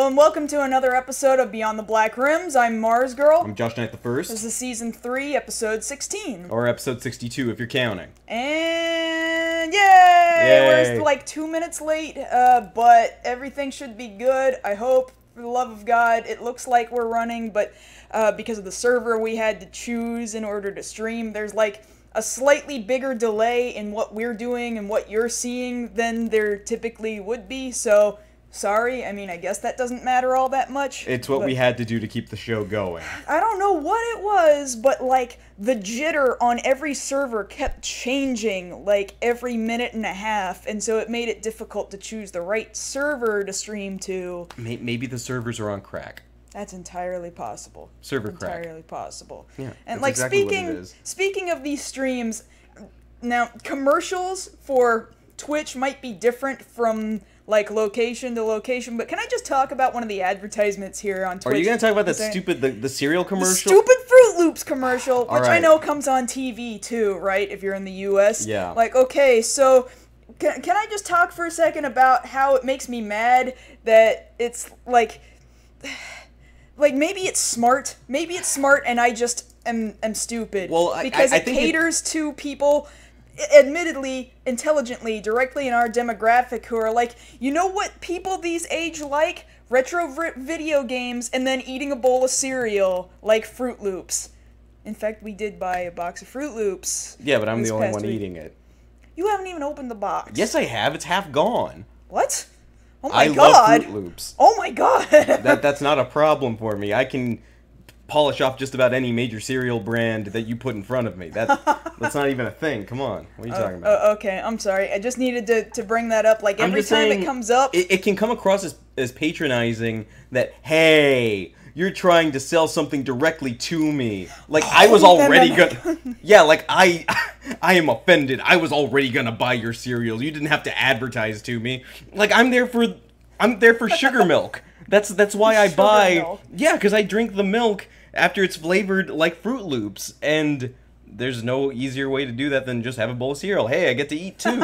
Hello and welcome to another episode of Beyond the Black Rims. I'm Mars Girl. I'm Josh Knight the First. This is Season 3, Episode 16. Or Episode 62 if you're counting. And yay! We're like 2 minutes late, but everything should be good, I hope. For the love of God, it looks like we're running, but because of the server we had to choose in order to stream, there's like a slightly bigger delay in what we're doing and what you're seeing than there typically would be, so sorry. I mean, I guess that doesn't matter all that much. It's what we had to do to keep the show going. I don't know what it was, but like the jitter on every server kept changing like every minute and a half, and so it made it difficult to choose the right server to stream to. Maybe the servers are on crack. That's entirely possible. Server crack. Entirely possible. Yeah. And like exactly speaking of these streams, now commercials for Twitch might be different from like location to location, but can I just talk about one of the advertisements here on Twitch? Are you going to talk about that stupid, the cereal commercial? The stupid Fruit Loops commercial, which right. I know comes on TV too, right, if you're in the US? Yeah. Like, okay, so can I just talk for a second about how it makes me mad that it's like maybe it's smart and I just am stupid. Well, because it caters to people admittedly, intelligently, directly in our demographic who are like, you know what people these age like? Retro video games and then eating a bowl of cereal like Fruit Loops. In fact, we did buy a box of Fruit Loops. Yeah, but I'm the only one eating it. You haven't even opened the box. Yes, I have. It's half gone. What? Oh my God. I love Fruit Loops. Oh my God. That's not a problem for me. I can polish off just about any major cereal brand that you put in front of me. That's not even a thing. Come on. What are you talking about? Okay, I'm sorry. I just needed to bring that up. Like, every time it comes up... It can come across as patronizing that, hey, you're trying to sell something directly to me. Like, I was already gonna... Yeah, like, I am offended. I was already gonna buy your cereal. You didn't have to advertise to me. Like, I'm there for sugar milk. That's why I buy... Milk. Yeah, because I drink the milk after it's flavored like Fruit Loops, and there's no easier way to do that than just have a bowl of cereal. Hey, I get to eat too.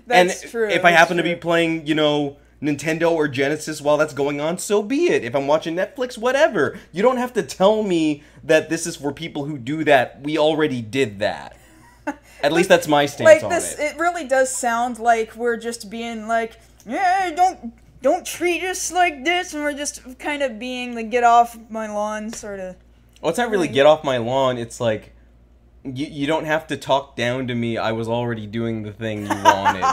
That's true. If I happen to be playing, you know, Nintendo or Genesis while that's going on, so be it. If I'm watching Netflix, whatever. You don't have to tell me that this is for people who do that. We already did that. At least that's my stance on it. It really does sound like we're just being like, yeah, don't treat us like this, and we're just kind of being the get off my lawn sort of. Well, it's not really get off my lawn. It's like, you don't have to talk down to me. I was already doing the thing you wanted.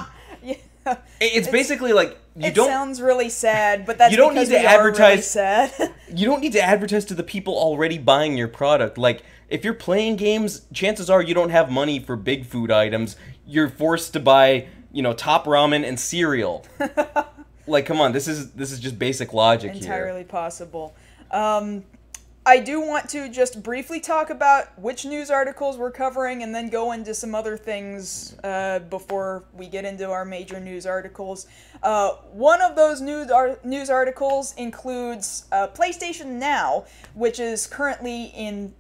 Yeah. It's basically like, It sounds really sad, but that's because we are really sad. You don't need to advertise to the people already buying your product. Like, if you're playing games, chances are you don't have money for big food items. You're forced to buy, you know, Top Ramen and cereal. Like, come on, this is just basic logic here. Entirely possible. I do want to just briefly talk about which news articles we're covering and then go into some other things before we get into our major news articles. One of those news articles includes PlayStation Now, which is currently in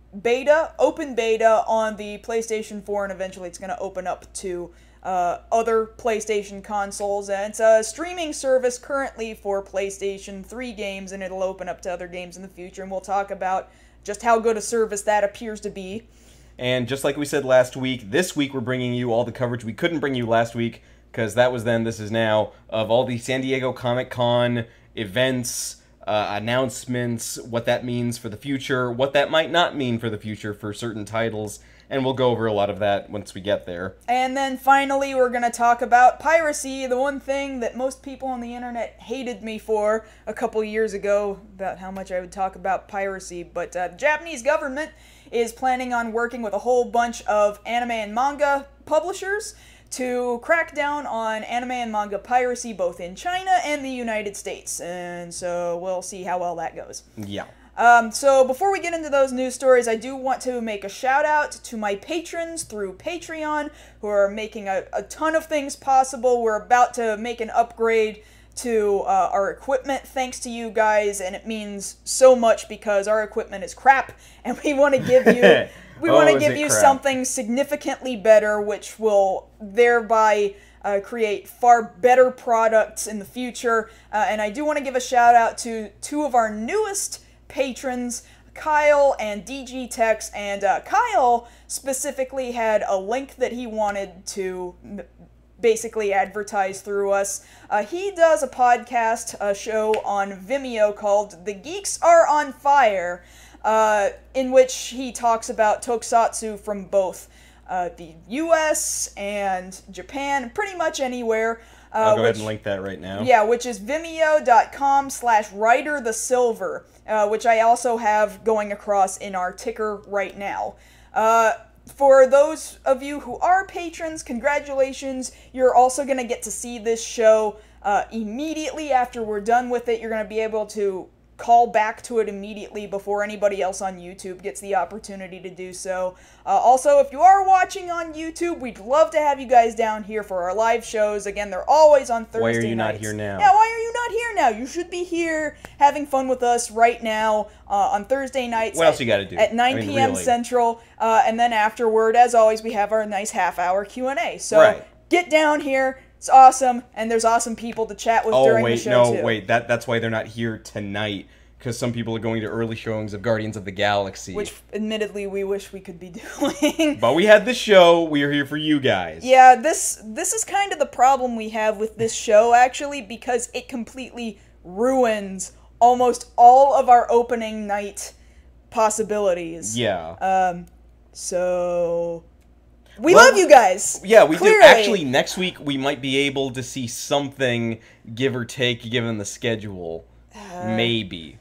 open beta on the PlayStation 4, and eventually it's going to open up to other PlayStation consoles, and it's a streaming service currently for PlayStation 3 games, and it'll open up to other games in the future, and we'll talk about just how good a service that appears to be. And just like we said last week, this week we're bringing you all the coverage we couldn't bring you last week, because that was then, this is now, of all the San Diego Comic-Con events, announcements, what that means for the future, what that might not mean for the future for certain titles, and we'll go over a lot of that once we get there. And then finally, we're going to talk about piracy, the one thing that most people on the internet hated me for a couple years ago, about how much I would talk about piracy. But the Japanese government is planning on working with a whole bunch of anime and manga publishers to crack down on anime and manga piracy both in China and the United States. And so we'll see how well that goes. Yeah. So before we get into those news stories, I do want to make a shout out to my patrons through Patreon who are making a ton of things possible. We're about to make an upgrade to our equipment thanks to you guys, and it means so much because our equipment is crap, and we want to give you something significantly better, which will thereby create far better products in the future. And I do want to give a shout out to two of our newest patrons, Kyle and DG Tex. And Kyle specifically had a link that he wanted to basically advertise through us. He does a podcast, a show on Vimeo called The Geeks Are on Fire, in which he talks about tokusatsu from both the US and Japan, pretty much anywhere. I'll go ahead and link that right now. Yeah, which is vimeo.com/writerthesilver, which I also have going across in our ticker right now. For those of you who are patrons, congratulations. You're also going to get to see this show immediately after we're done with it. You're going to be able to call back to it immediately before anybody else on YouTube gets the opportunity to do so. Also, if you are watching on YouTube, we'd love to have you guys down here for our live shows. Again, they're always on Thursday nights. Why are you not here now? Yeah, why are you not here now? You should be here having fun with us right now on Thursday nights. What else you got to do? At 9 p.m. really. Central. And then afterward, as always, we have our nice half-hour Q&A. So get down here. It's awesome, and there's awesome people to chat with during the show, too. Wait, that's why they're not here tonight, because some people are going to early showings of Guardians of the Galaxy. Which, admittedly, we wish we could be doing. But we had this show, we are here for you guys. Yeah, this is kind of the problem we have with this show, actually, because it completely ruins almost all of our opening night possibilities. Yeah. So... We love you guys! Yeah, we Clearly. do. Actually, next week we might be able to see something, give or take, given the schedule. Maybe.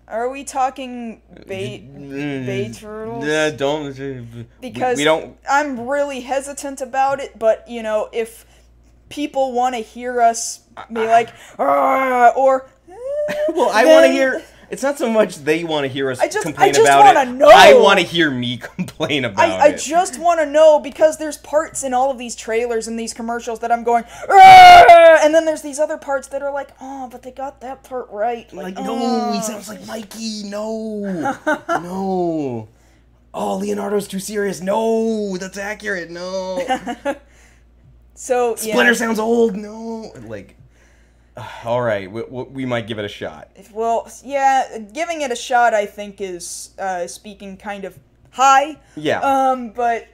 Are we talking Bay Turtles? Don't. Because we don't. I'm really hesitant about it, but, you know, if people want to hear us be like, or... Well, I want to hear... It's not so much they want to hear us complain about it. I just want to know. I want to hear me complain about it. I just want to know, because there's parts in all of these trailers and these commercials that I'm going, and then there's these other parts that are like, oh, but they got that part right. Like no, he sounds like Mikey. No. No. Oh, Leonardo's too serious. No, that's accurate. No. So, Splinter sounds old. No. Like... All right, we might give it a shot. Well, yeah, giving it a shot, I think, is speaking kind of high. Yeah. But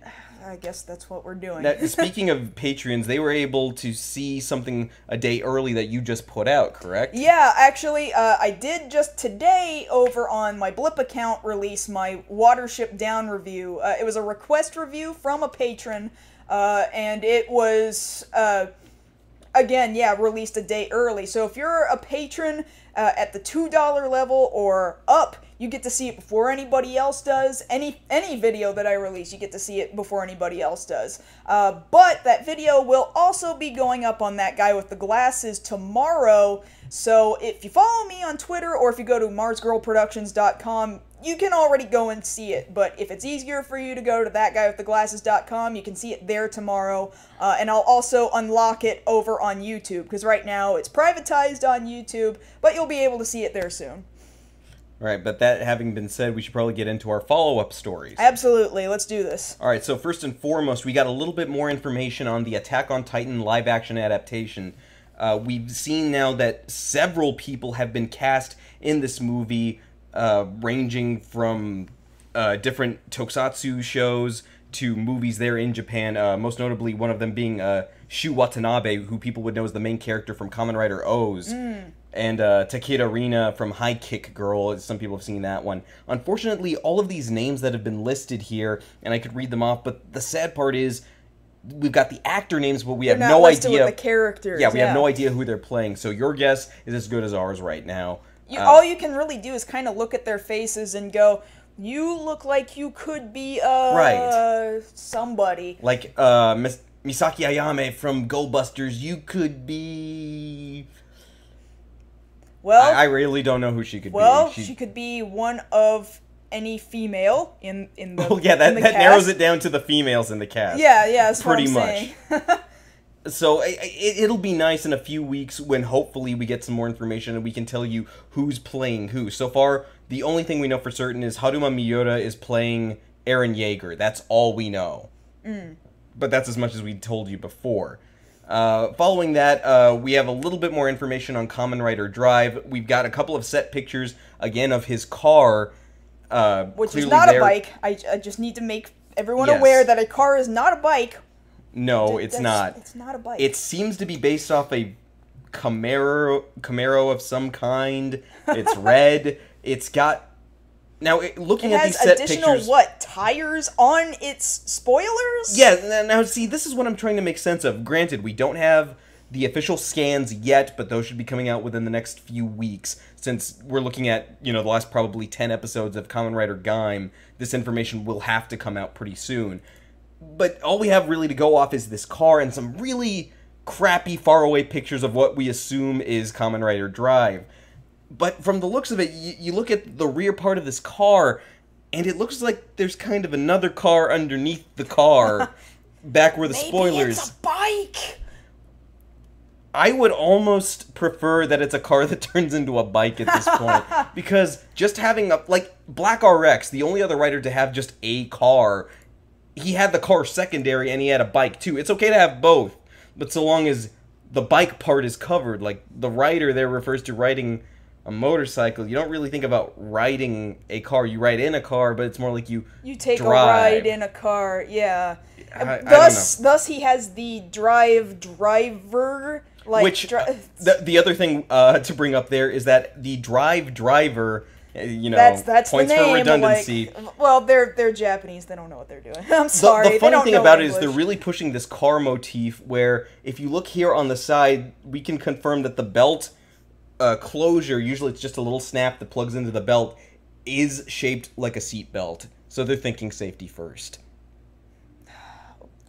I guess that's what we're doing. Now, speaking of Patreons, they were able to see something a day early that you just put out, correct? Yeah, actually, I did just today over on my Blip account release my Watership Down review. It was a request review from a patron, and it was... again, yeah, released a day early. So if you're a patron at the $2 level or up, you get to see it before anybody else does. Any video that I release, you get to see it before anybody else does. But that video will also be going up on That Guy with the Glasses tomorrow. So if you follow me on Twitter or if you go to marsgirlproductions.com, you can already go and see it, but if it's easier for you to go to thatguywiththeglasses.com, you can see it there tomorrow, and I'll also unlock it over on YouTube, because right now it's privatized on YouTube, but you'll be able to see it there soon. Alright, but that having been said, we should probably get into our follow-up stories. Absolutely, let's do this. Alright, so first and foremost, we got a little bit more information on the Attack on Titan live-action adaptation. We've seen now that several people have been cast in this movie, ranging from different tokusatsu shows to movies there in Japan, most notably one of them being Shu Watanabe, who people would know as the main character from Kamen Rider O's, and Takeda Rina from High Kick Girl. Some people have seen that one. Unfortunately, all of these names that have been listed here, and I could read them off, but the sad part is we've got the actor names, but we have no idea. With the characters. Yeah, we have no idea who they're playing, so your guess is as good as ours right now. All you can really do is kind of look at their faces and go, you look like you could be, somebody. Like, Misaki Ayame from Go Busters, you could be... Well... I really don't know who she could be. Well, she could be one of any female in the Well, yeah, that narrows it down to the females in the cast. Yeah, that's pretty what I'm much. saying. So it'll be nice in a few weeks when hopefully we get some more information and we can tell you who's playing who. So far, the only thing we know for certain is Haruma Miura is playing Eren Yeager. That's all we know. But that's as much as we told you before. Following that, we have a little bit more information on Kamen Rider Drive. We've got a couple of set pictures, again, of his car. Which is not a bike. I just need to make everyone aware that a car is not a bike. No, it's not. It's not a bike. It seems to be based off a Camaro of some kind. It's red. It's got... Now, looking at these set pictures... It has additional, what, tires on its spoilers? Yeah, now see, this is what I'm trying to make sense of. Granted, we don't have the official scans yet, but those should be coming out within the next few weeks. Since we're looking at, the last probably 10 episodes of Kamen Rider Gaim, this information will have to come out pretty soon. But all we have really to go off is this car and some really crappy faraway pictures of what we assume is Kamen Rider Drive. But from the looks of it, you look at the rear part of this car, and it looks like there's kind of another car underneath the car, back where the spoilers... Maybe it's a bike! I would almost prefer that it's a car that turns into a bike at this point. Because just having a... Like, Black RX, the only other rider to have just a car, he had the car secondary and he had a bike too. It's okay to have both, but so long as the bike part is covered. Like, the rider there refers to riding a motorcycle. You don't really think about riding a car. You ride in a car, but it's more like you take drive. a ride in a car, yeah. Thus he has the driver, like... Which, the other thing to bring up there is that the driver, that's points the name, for redundancy. Well, they're Japanese. They don't know what they're doing. I'm sorry. The funny thing about it is they're really pushing this car motif where if you look here on the side, we can confirm that the belt closure, usually it's just a little snap that plugs into the belt, is shaped like a seat belt. So they're thinking safety first.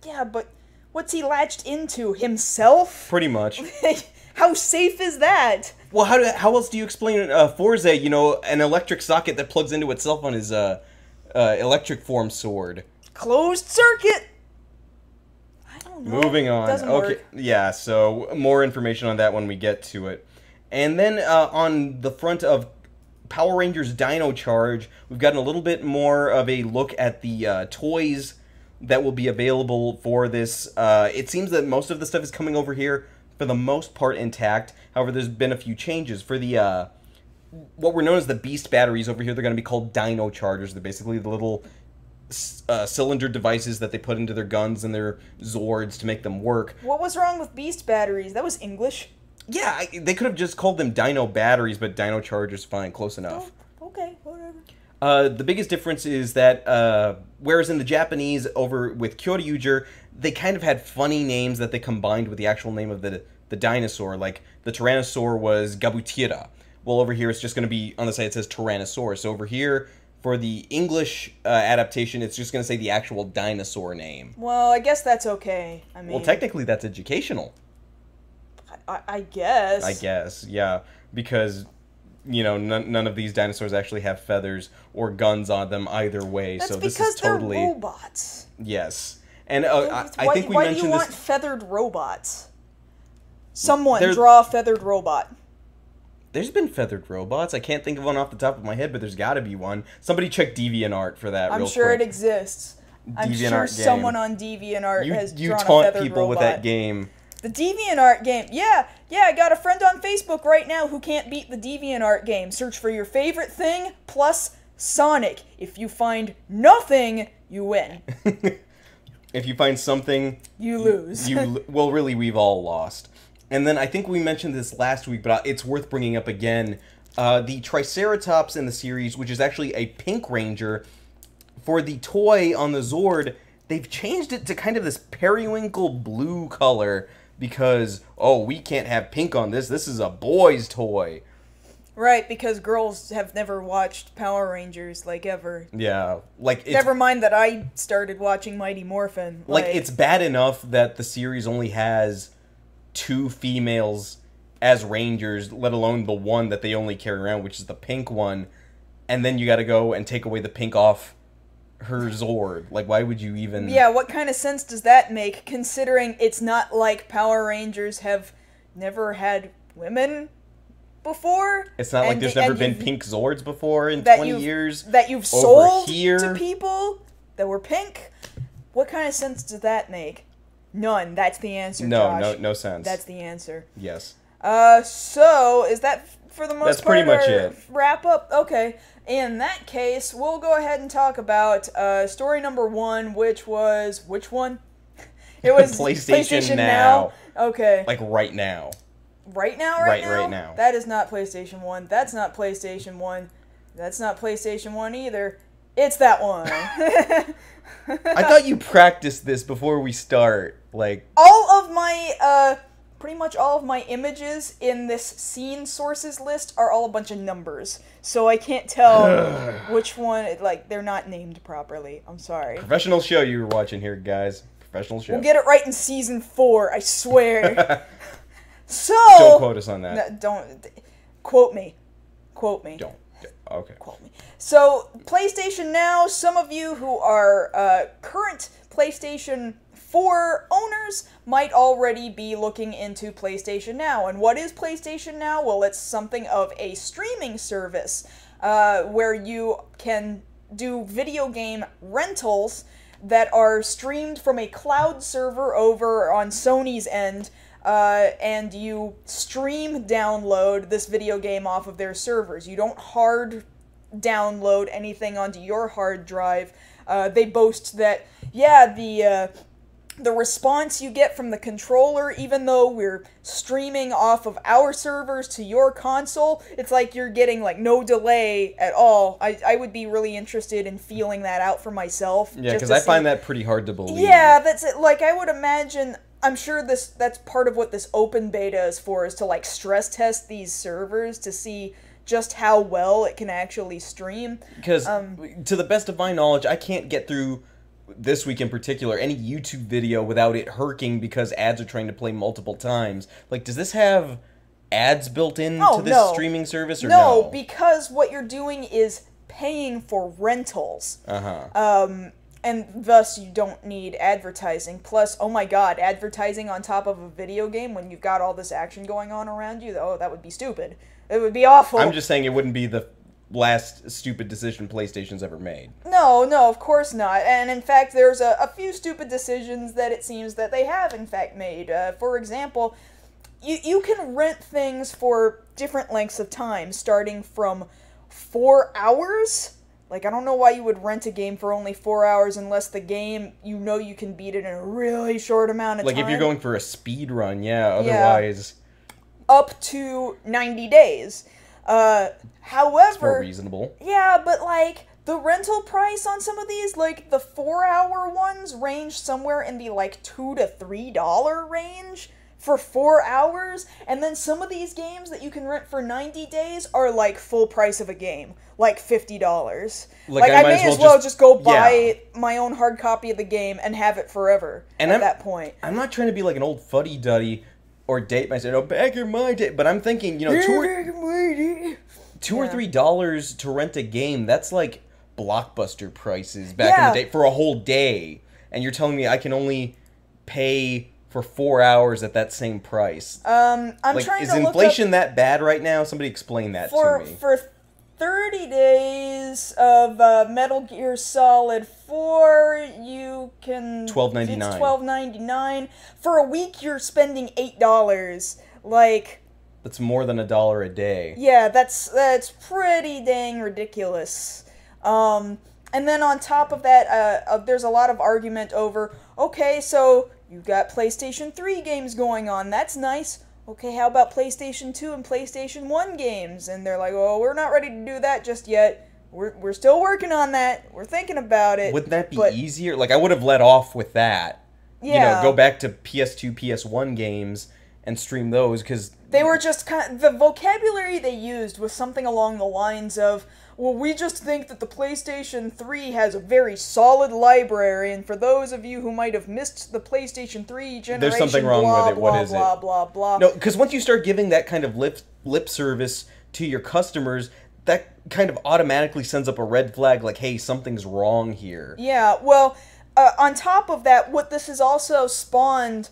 Yeah, but what's he latched into? Himself? Pretty much. How safe is that? Well, how else do you explain Forza, an electric socket that plugs into itself on his electric form sword? Closed circuit! I don't know. Moving on. Doesn't okay. work. Yeah, so more information on that when we get to it. And then on the front of Power Rangers Dino Charge, we've gotten a little bit more of a look at the toys that will be available for this. It seems that most of the stuff is coming over here for the most part intact. However, there's been a few changes. For the what were known as the Beast batteries over here, they're going to be called Dino Chargers. They're basically the little cylinder devices that they put into their guns and their Zords to make them work. What was wrong with Beast batteries? That was English. Yeah, they could have just called them Dino batteries, but Dino Chargers, fine, close enough. Oh, okay, whatever. The biggest difference is that, whereas in the Japanese, over with Kyoryuger, they kind of had funny names that they combined with the actual name of the dinosaur. Like, the Tyrannosaur was Gabutira. Well, over here, it's just going to be, on the side it says Tyrannosaurus. So over here, for the English adaptation, it's just going to say the actual dinosaur name. Well, I guess that's okay. I mean... Well, technically, that's educational. I guess. I guess, yeah. Because... none of these dinosaurs actually have feathers or guns on them either way. That's so this because is totally they're robots. Yes, and I think we mentioned this. Why do you want feathered robots? Someone draw a feathered robot. There's been feathered robots. I can't think of one off the top of my head, but there's got to be one. Somebody check DeviantArt for that. I'm real sure quick. it exists. I'm sure DeviantArt someone on DeviantArt has you drawn a taunt feathered people robot. with that game. The DeviantArt game. Yeah, I got a friend on Facebook right now who can't beat the DeviantArt game. Search for your favorite thing plus Sonic. If you find nothing, you win. If you find something, you lose. Well, really, we've all lost. And then I think we mentioned this last week, but it's worth bringing up again. The Triceratops in the series, which is actually a pink ranger, for the toy on the Zord, they've changed it to kind of this periwinkle blue color because, we can't have pink on this. This is a boy's toy. Right, because girls have never watched Power Rangers, ever. Yeah, never mind that I started watching Mighty Morphin. It's bad enough that the series only has 2 females as Rangers, let alone the one that they only carry around, which is the pink one, and then you gotta go and take away the pink off her Zord. Why would you even... Yeah, what kind of sense does that make, considering it's not like Power Rangers have never had women before? It's not like there's never been pink Zords before in 20 years. That you've sold to people that were pink? What kind of sense does that make? None. That's the answer, No, Josh. no sense. That's the answer. Yes. So, is that for the most That's part pretty much our it. wrap up? Okay. In that case, we'll go ahead and talk about story number 1, which was... Which one? It was PlayStation Now. Okay. Like right now. Right now? Right now. That is not PlayStation 1. That's not PlayStation 1. That's not PlayStation 1 either. It's that one. I thought you practiced this before we start. Like, all of my, pretty much all of my images in this scene sources list are all a bunch of numbers. So I can't tell which one, like, they're not named properly. I'm sorry. professional show you were watching here, guys. Professional show. We'll get it right in season 4, I swear. So... Don't quote us on that. No, don't. Quote me. Quote me. Don't. Okay. Quote me. So, PlayStation Now, some of you who are current PlayStation 4 owners might already be looking into PlayStation Now. And what is PlayStation Now? Well, it's something of a streaming service where you can do video game rentals that are streamed from a cloud server over on Sony's end, and you stream download this video game off of their servers. You don't hard download anything onto your hard drive. They boast that, yeah, the response you get from the controller, even though we're streaming off of our servers to your console, it's like you're getting, like, no delay at all. I would be really interested in feeling that out for myself. Yeah, because I find that pretty hard to believe. Yeah, that's it. Like, I would imagine... I'm sure that's part of what this open beta is for, is to, like, stress test these servers to see just how well it can actually stream. Because, to the best of my knowledge, I can't get through, this week in particular, any YouTube video without it herking because ads are trying to play multiple times. Like, does this have ads built into this streaming service, or no? No, because what you're doing is paying for rentals. And thus you don't need advertising. Plus, oh my god, advertising on top of a video game when you've got all this action going on around you? Oh, that would be stupid. It would be awful. I'm just saying it wouldn't be the last stupid decision PlayStation's ever made. No, of course not. And in fact, there's a few stupid decisions that it seems that they have, in fact, made. For example, you can rent things for different lengths of time, starting from 4 hours... Like, I don't know why you would rent a game for only 4 hours unless the game, you know you can beat it in a really short amount of time. Like, if you're going for a speed run, yeah, otherwise... Up to 90 days. However... It's more reasonable. Yeah, but, like, the rental price on some of these, like, the 4-hour ones range somewhere in the, like, $2 to $3 range for 4 hours, and then some of these games that you can rent for 90 days are, like, full price of a game. Like $50. Like I may as well just go buy my own hard copy of the game and have it forever at that point. I'm not trying to be like an old fuddy-duddy or date myself, oh, back in my day, but I'm thinking, you know, $2 or $3 to rent a game, that's like Blockbuster prices back in the day for a whole day. And you're telling me I can only pay for 4 hours at that same price. I'm like, trying is to look inflation that bad right now? Somebody explain that to me. For 30 days of Metal Gear Solid 4, you can... $12.99. It's $12.99. For a week, you're spending $8. Like... That's more than $1 a day. Yeah, that's pretty dang ridiculous. And then on top of that, there's a lot of argument over, okay, so you've got PlayStation 3 games going on, that's nice. Okay, how about PlayStation 2 and PlayStation 1 games? And they're like, oh, we're not ready to do that just yet. We're still working on that. We're thinking about it. Wouldn't that be easier? Like, I would have let off with that. Yeah. You know, go back to PS2, PS1 games and stream those, because... They were just kind of... The vocabulary they used was something along the lines of, well, we just think that the PlayStation 3 has a very solid library, and for those of you who might have missed the PlayStation 3 generation, there's something wrong with it. What is it? Blah, blah, blah. No, because once you start giving that kind of lip service to your customers, that kind of automatically sends up a red flag, like, hey, something's wrong here. Yeah, well, on top of that, what this has also spawned,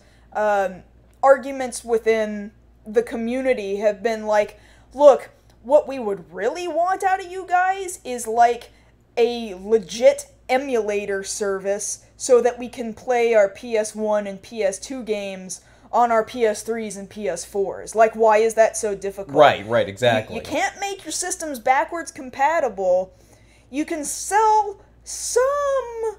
arguments within the community have been like, look, what we would really want out of you guys is, like, a legit emulator service so that we can play our PS1 and PS2 games on our PS3s and PS4s. Like, why is that so difficult? Right, exactly. You can't make your systems backwards compatible. You can sell some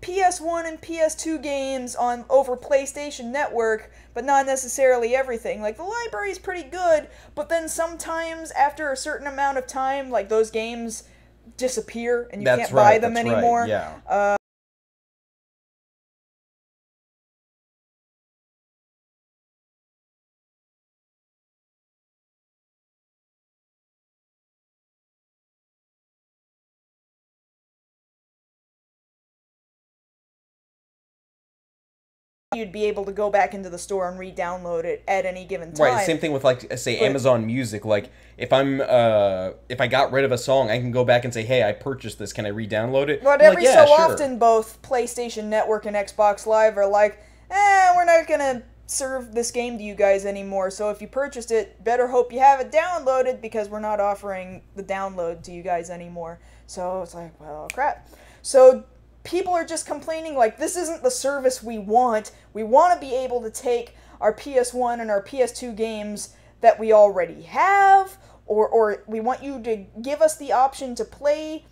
PS1 and PS2 games over PlayStation Network, but not necessarily everything. Like, the library's pretty good, but then sometimes after a certain amount of time, like, those games disappear and you can't buy them anymore. Right, yeah. You'd be able to go back into the store and re-download it at any given time. Right, same thing with, like, say, Amazon Music. Like, if I got rid of a song, I can go back and say, hey, I purchased this, can I re-download it? But every so often, both PlayStation Network and Xbox Live are like, we're not gonna serve this game to you guys anymore, so if you purchased it, better hope you have it downloaded, because we're not offering the download to you guys anymore. So it's like, well, crap. So people are just complaining, like, this isn't the service we want. We want to be able to take our PS1 and our PS2 games that we already have, or we want you to give us the option to play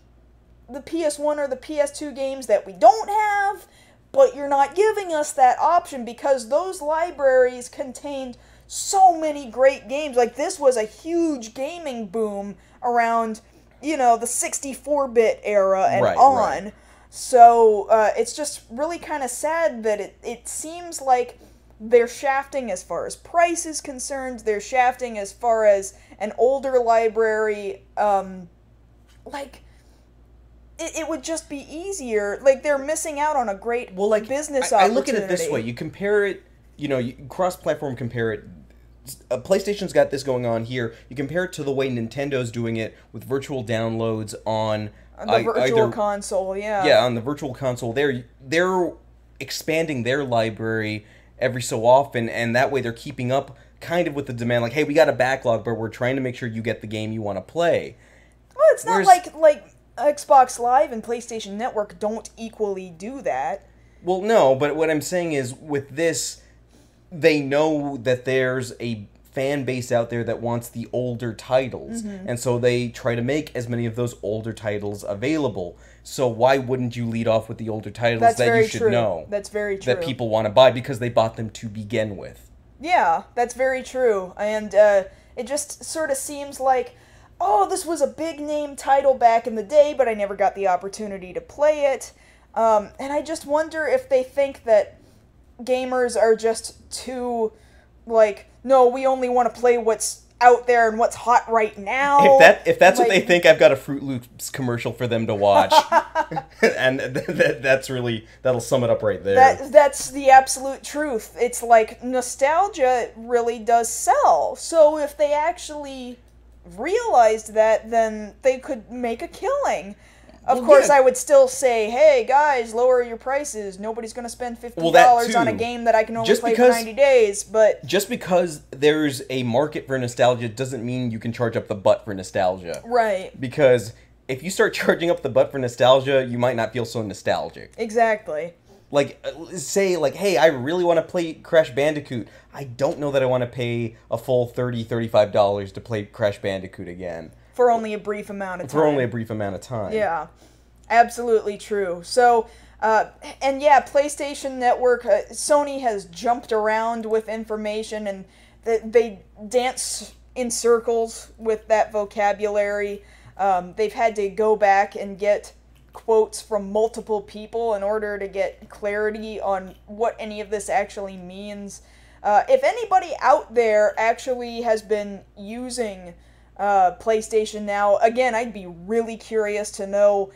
the PS1 or the PS2 games that we don't have, but you're not giving us that option because those libraries contained so many great games. Like, this was a huge gaming boom around, the 64-bit era and on. Right. So, it's just really kind of sad that it seems like they're shafting as far as price is concerned, they're shafting as far as an older library, it would just be easier. Like, they're missing out on a great business opportunity. I look at it this way, you compare it, cross-platform compare it, PlayStation's got this going on here, you compare it to the way Nintendo's doing it with virtual downloads on the virtual console, yeah. Yeah, on the virtual console, they're expanding their library every so often, and that way they're keeping up kind of with the demand. Like, hey, we got a backlog, but we're trying to make sure you get the game you want to play. Well, it's not like Xbox Live and PlayStation Network don't equally do that. Well, no, but what I'm saying is, with this, they know that there's a fan base out there that wants the older titles, and so they try to make as many of those older titles available. So why wouldn't you lead off with the older titles that you should know? That's very true. That people want to buy because they bought them to begin with. Yeah, that's very true. And it just sort of seems like, oh, this was a big-name title back in the day, but I never got the opportunity to play it. And I just wonder if they think that gamers are just too, like, no, we only want to play what's out there and what's hot right now. If that's what they think, I've got a Fruit Loops commercial for them to watch. And that'll sum it up right there. That's the absolute truth. It's like, nostalgia really does sell. So if they actually realized that, then they could make a killing. Of course, I would still say, hey, guys, lower your prices. Nobody's going to spend $50 on a game that I can only play for 90 days. But just because there's a market for nostalgia doesn't mean you can charge up the butt for nostalgia. Right. Because if you start charging up the butt for nostalgia, you might not feel so nostalgic. Exactly. Like, say, like, hey, I really want to play Crash Bandicoot. I don't know that I want to pay a full $30, $35 to play Crash Bandicoot again. For only a brief amount of time. For only a brief amount of time. Yeah, absolutely true. So, and yeah, PlayStation Network, Sony has jumped around with information, and they dance in circles with that vocabulary. They've had to go back and get quotes from multiple people in order to get clarity on what any of this actually means. If anybody out there actually has been using PlayStation Now, again, I'd be really curious to know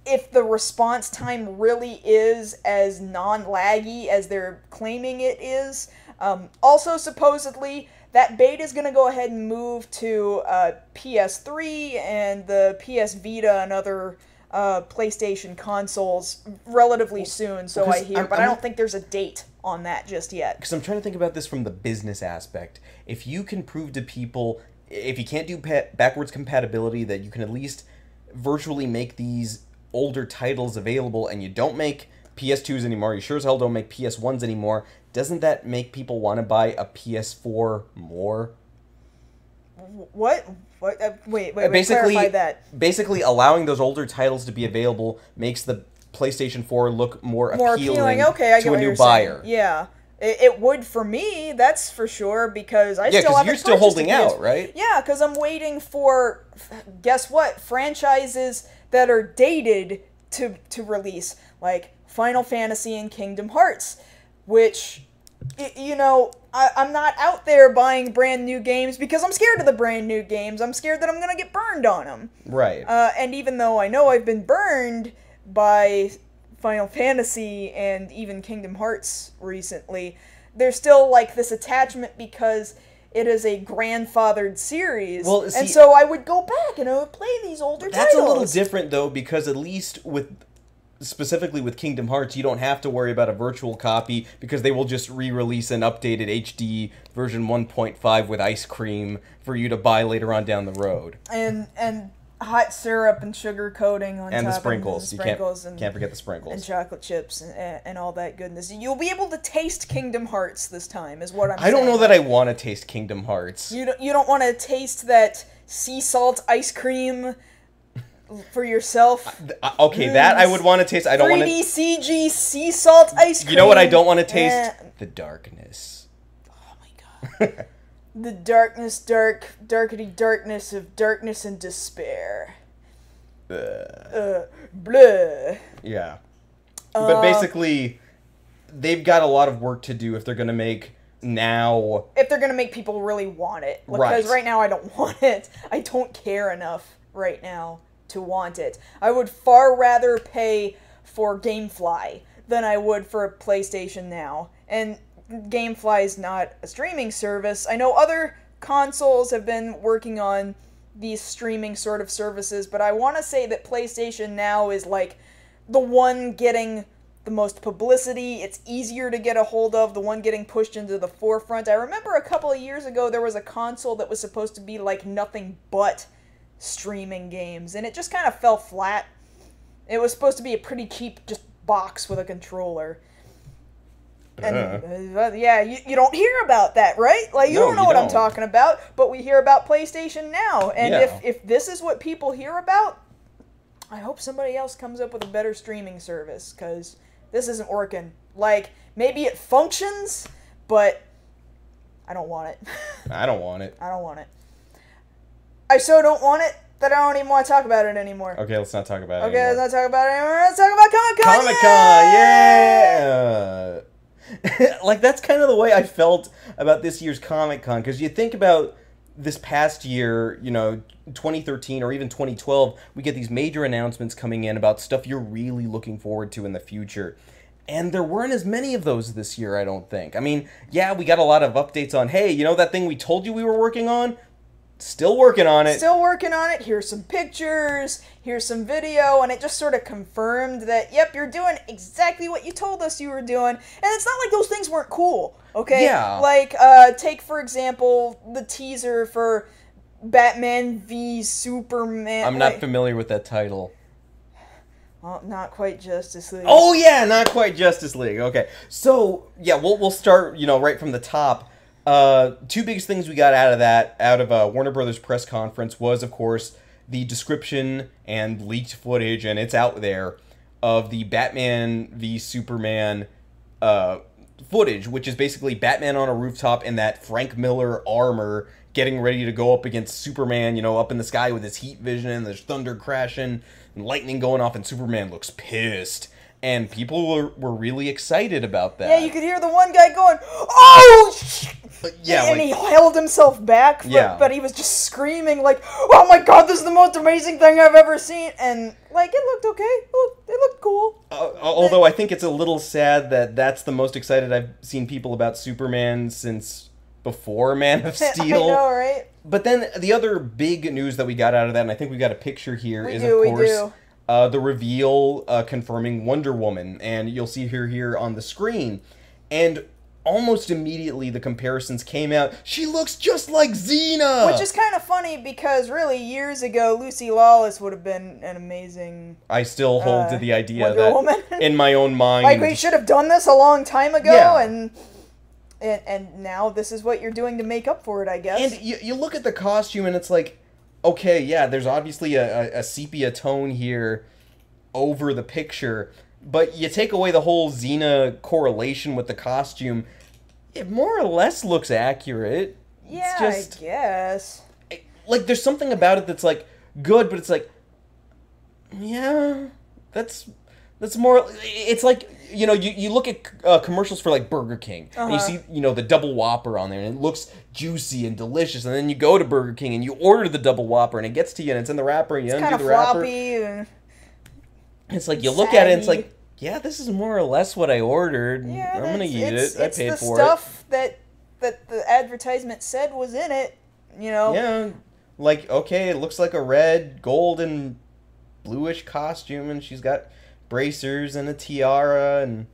if the response time really is as non-laggy as they're claiming it is. Also, supposedly, that beta is going to go ahead and move to PS3 and the PS Vita and other PlayStation consoles relatively soon, so I hear. But I don't think there's a date on that just yet. Because I'm trying to think about this from the business aspect. If you can prove to people, if you can't do backwards compatibility, that you can at least virtually make these older titles available, and you don't make PS2s anymore. You sure as hell don't make PS1s anymore. Doesn't that make people want to buy a PS4 more? What? Wait, Basically, clarify that. Basically, allowing those older titles to be available makes the PlayStation 4 look more appealing Okay, I get to a what new you're buyer. saying. Yeah. It would for me, that's for sure, because I Yeah, still because haven't you're still purchased holding a PS4. out, right? Yeah, because I'm waiting for, guess what, franchises that are dated to release, like Final Fantasy and Kingdom Hearts, which, you know, I'm not out there buying brand new games because I'm scared of the brand new games. I'm scared that I'm going to get burned on them. Right. And even though I know I've been burned by Final Fantasy and even Kingdom Hearts recently, there's still like this attachment because it is a grandfathered series. Well, see, and so I would go back and I would play these older titles. That's a little different though, because at least specifically with Kingdom Hearts, you don't have to worry about a virtual copy because they will just re-release an updated HD version 1.5 with ice cream for you to buy later on down the road. And hot syrup and sugar coating on and top the sprinkles. of the sprinkles. You can't forget the sprinkles. And chocolate chips and all that goodness. You'll be able to taste Kingdom Hearts this time, is what I'm saying. I don't know that I want to taste Kingdom Hearts. You don't want to taste that sea salt ice cream for yourself? Okay, that I would want to taste. I don't want to... 3D CG sea salt ice cream. You know what I don't want to taste? The darkness. Oh my god. The darkety darkness of darkness and despair. Blah. Yeah. But basically, they've got a lot of work to do if they're going to make now... If they're going to make people really want it. Because right now I don't want it. I don't care enough right now to want it. I would far rather pay for GameFly than I would for a PlayStation Now. And GameFly is not a streaming service. I know other consoles have been working on these streaming sort of services, but I want to say that PlayStation Now is like the one getting the most publicity. It's easier to get a hold of, the one getting pushed into the forefront. I remember a couple of years ago there was a console that was supposed to be like nothing but streaming games, and it just kind of fell flat. It was supposed to be a pretty cheap just box with a controller. And yeah, you don't hear about that, right? Like, you don't know what I'm talking about, but we hear about PlayStation Now. And if this is what people hear about, I hope somebody else comes up with a better streaming service, because this isn't working. Like, maybe it functions, but I don't want it. I don't want it. I don't want it. I so don't want it that I don't even want to talk about it anymore. Okay, let's not talk about it anymore. anymore. Let's not talk about it anymore. Let's talk about Comic-Con! Comic-Con, yeah! Like, that's kind of the way I felt about this year's Comic-Con, because you think about this past year, you know, 2013 or even 2012, we get these major announcements coming in about stuff you're really looking forward to in the future. And there weren't as many of those this year, I don't think. I mean, yeah, we got a lot of updates on, hey, you know that thing we told you we were working on? Still working on it. Still working on it. Here's some pictures. Here's some video. And it just sort of confirmed that, yep, you're doing exactly what you told us you were doing. And it's not like those things weren't cool, okay? Yeah. Like, take, for example, the teaser for Batman v Superman. I'm not familiar with that title. Well, not quite Justice League. Oh, yeah, not quite Justice League. Okay. So, yeah, we'll start, you know, right from the top. Two biggest things we got out of Warner Brothers press conference was, of course, the description and leaked footage, and it's out there, of the Batman v Superman footage, which is basically Batman on a rooftop in that Frank Miller armor getting ready to go up against Superman, you know, up in the sky with his heat vision, and there's thunder crashing and lightning going off, and Superman looks pissed. And people were really excited about that. Yeah, you could hear the one guy going, "Oh, shit!" Yeah, and he held himself back, but he was just screaming like, "Oh my god, this is the most amazing thing I've ever seen!" And, like, it looked okay. It looked cool. Although I think it's a little sad that that's the most excited I've seen people about Superman since before Man of Steel. I know, right? But then the other big news that we got out of that, and I think we got a picture here, of course, the reveal confirming Wonder Woman, and you'll see her here on the screen. And almost immediately the comparisons came out. She looks just like Xena! Which is kind of funny because really years ago Lucy Lawless would have been an amazing I still hold to the idea Wonder that Woman. in my own mind... Like, we should have done this a long time ago, Yeah. and now this is what you're doing to make up for it, I guess. And you look at the costume and it's like, okay, yeah, there's obviously a sepia tone here over the picture, but you take away the whole Xena correlation with the costume, it more or less looks accurate. Yeah, it's just, I guess. like, there's something about it that's, like, good, but it's like, yeah, that's more, it's like, you know, you look at commercials for, like, Burger King, and you see, you know, the double Whopper on there, and it looks juicy and delicious, and then you go to Burger King, and you order the double Whopper, and it gets to you, and it's in the wrapper, and you undo the wrapper. Floppy and it's like, you look at it, and it's like, yeah, this is more or less what I ordered. yeah, I'm gonna eat it. I paid for it. It's the stuff that the advertisement said was in it, you know? Yeah, like, okay, it looks like a red, gold, and bluish costume, and she's got bracers and a tiara, and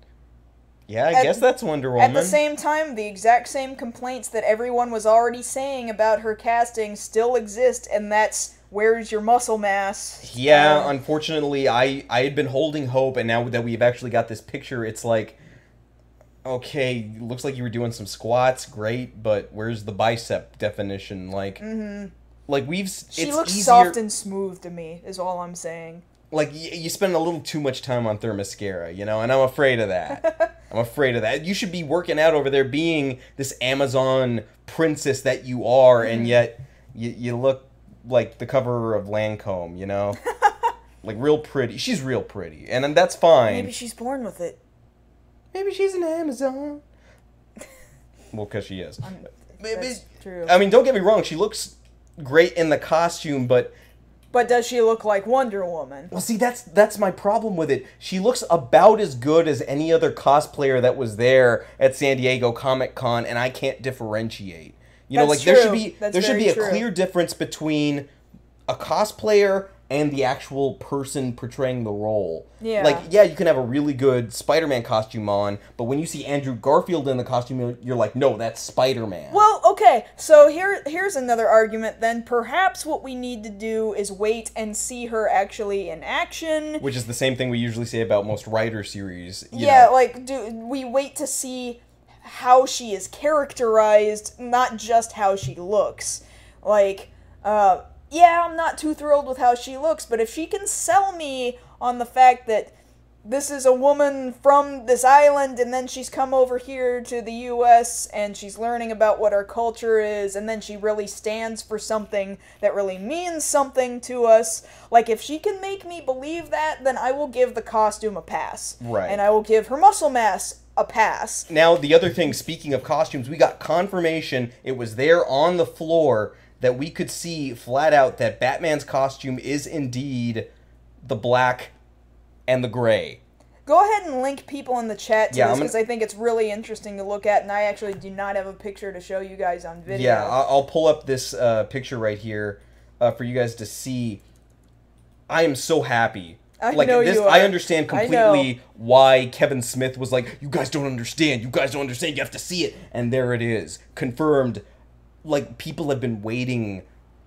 yeah, I guess that's Wonder Woman. At the same time, the exact same complaints that everyone was already saying about her casting still exist, and that's, where's your muscle mass? Yeah, unfortunately, I had been holding hope, and now that we've actually got this picture, it's like, okay, looks like you were doing some squats, great, but where's the bicep definition? Like, like She looks soft and smooth to me, is all I'm saying. Like, you spend a little too much time on Thermascara, you know, and I'm afraid of that. I'm afraid of that. You should be working out over there being this Amazon princess that you are, and yet you look like the cover of Lancome, you know? Like, real pretty. She's real pretty, and that's fine. Maybe she's born with it. Maybe she's an Amazon. Well, because she is. That's true. I mean, don't get me wrong, she looks great in the costume, but does she look like Wonder Woman? well, see, that's my problem with it. She looks about as good as any other cosplayer that was there at San Diego Comic-Con, and I can't differentiate. You know, like, there should be a clear difference between a cosplayer and the actual person portraying the role. Yeah. Like, yeah, you can have a really good Spider-Man costume on, but when you see Andrew Garfield in the costume, you're like, no, that's Spider-Man. Well, okay, so here's another argument then. Perhaps what we need to do is wait and see her actually in action. Which is the same thing we usually say about most writer series. You Yeah, know. like, do we wait to see how she is characterized, not just how she looks. Like, yeah, I'm not too thrilled with how she looks, but if she can sell me on the fact that this is a woman from this island, and then she's come over here to the U.S., and she's learning about what our culture is, and then she really stands for something that really means something to us, like, if she can make me believe that, then I will give the costume a pass. Right. And I will give her muscle mass a pass. Now, the other thing, speaking of costumes, we got confirmation, it was there on the floor, that we could see flat out that Batman's costume is indeed the black and the gray. Go ahead and link people in the chat to Yeah, this, because I think it's really interesting to look at, and I actually do not have a picture to show you guys on video. Yeah, I'll pull up this picture right here for you guys to see. I am so happy. I know you are. I understand completely why Kevin Smith was like, you guys don't understand, you have to see it. And there it is, confirmed. Like, people have been waiting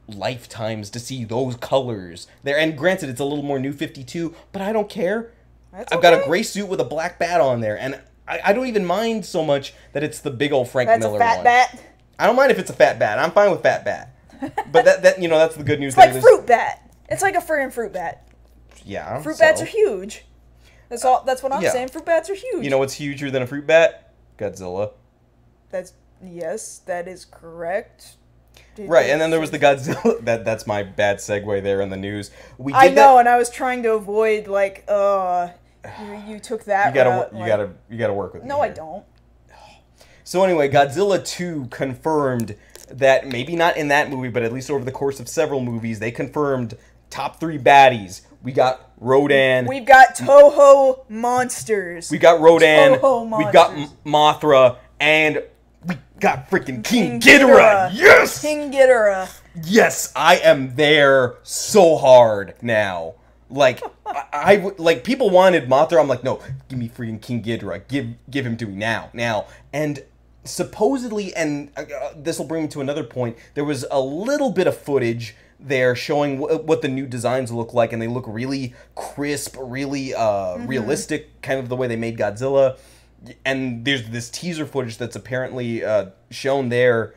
lifetimes to see those colors there. And granted, it's a little more New 52, but I don't care. I've got a gray suit with a black bat on there, and I don't even mind so much that it's the big old Frank Miller That's a fat one. bat. I don't mind if it's a fat bat. I'm fine with fat bat. But that you know, that's the good news. It's like fruit bat. It's like a friggin' fruit bat. Yeah. Fruit bats are huge. That's all. That's what I'm saying. Fruit bats are huge. You know what's huger than a fruit bat? Godzilla. Yes, that is correct. Right, and then there was the Godzilla. That's my bad segue there in the news. I know, and I was trying to avoid like, you took that. You gotta work with me. No, I don't. So anyway, Godzilla 2 confirmed that maybe not in that movie, but at least over the course of several movies, they confirmed top 3 baddies. We got Rodan. We've got Toho monsters. We got Rodan. Toho monsters. We got Mothra, and we got freaking King Ghidorah. Yes! King Ghidorah. Yes, I am there so hard now. Like, like, people wanted Mothra. I'm like, no, give me freaking King Ghidorah. Give him to me now. And supposedly, and this will bring me to another point, there was a little bit of footage there showing what the new designs look like, and they look really crisp, really realistic, kind of the way they made Godzilla. And there's this teaser footage that's apparently shown there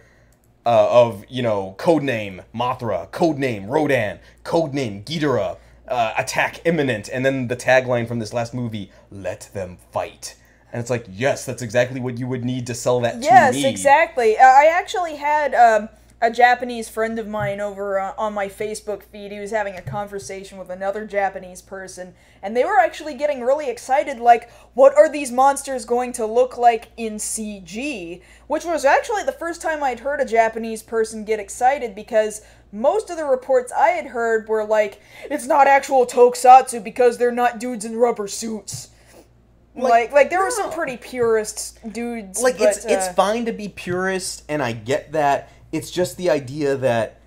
of, you know, codename Mothra, codename Rodan, codename Ghidorah, attack imminent, and then the tagline from this last movie, let them fight. And it's like, yes, that's exactly what you would need to sell that to me. Yes, exactly. I actually had a Japanese friend of mine over on my Facebook feed. He was having a conversation with another Japanese person, and they were actually getting really excited, like, what are these monsters going to look like in CG? Which was actually the first time I'd heard a Japanese person get excited, because most of the reports I had heard were like, it's not actual tokusatsu because they're not dudes in rubber suits. Like there were some pretty purist dudes. Like, but, it's fine to be purist, and I get that. It's just the idea that,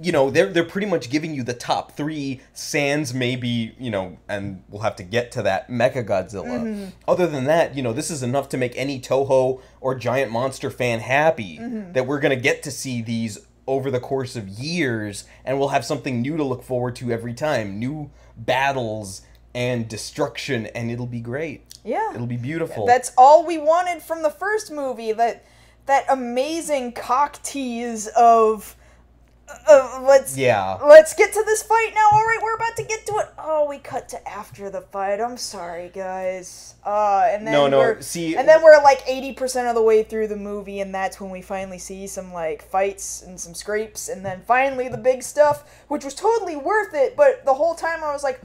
you know, they're pretty much giving you the top 3, sans maybe, you know, and we'll have to get to that, Mechagodzilla. Mm-hmm. Other than that, you know, this is enough to make any Toho or Giant Monster fan happy, that we're going to get to see these over the course of years, and we'll have something new to look forward to every time. New battles and destruction, and it'll be great. Yeah. It'll be beautiful. That's all we wanted from the first movie, that amazing cock tease of let's get to this fight now. All right, we're about to get to it. Oh, we cut to after the fight. I'm sorry, guys. And then we're like 80% of the way through the movie, and that's when we finally see some like fights and some scrapes, and then finally the big stuff, which was totally worth it. But the whole time I was like,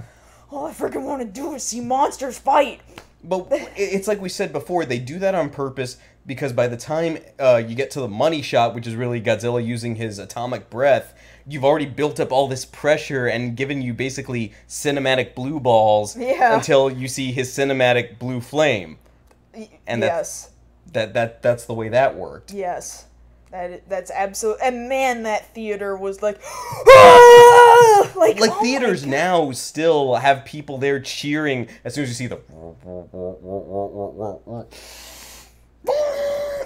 all I freaking want to do is see monsters fight. But it's like we said before, they do that on purpose, because by the time you get to the money shot, which is really Godzilla using his atomic breath, you've already built up all this pressure and given you basically cinematic blue balls until you see his cinematic blue flame. And that's the way that worked. Yes. That's absolute. And man, that theater was like, ah! Like oh theaters now still have people there cheering as soon as you see the.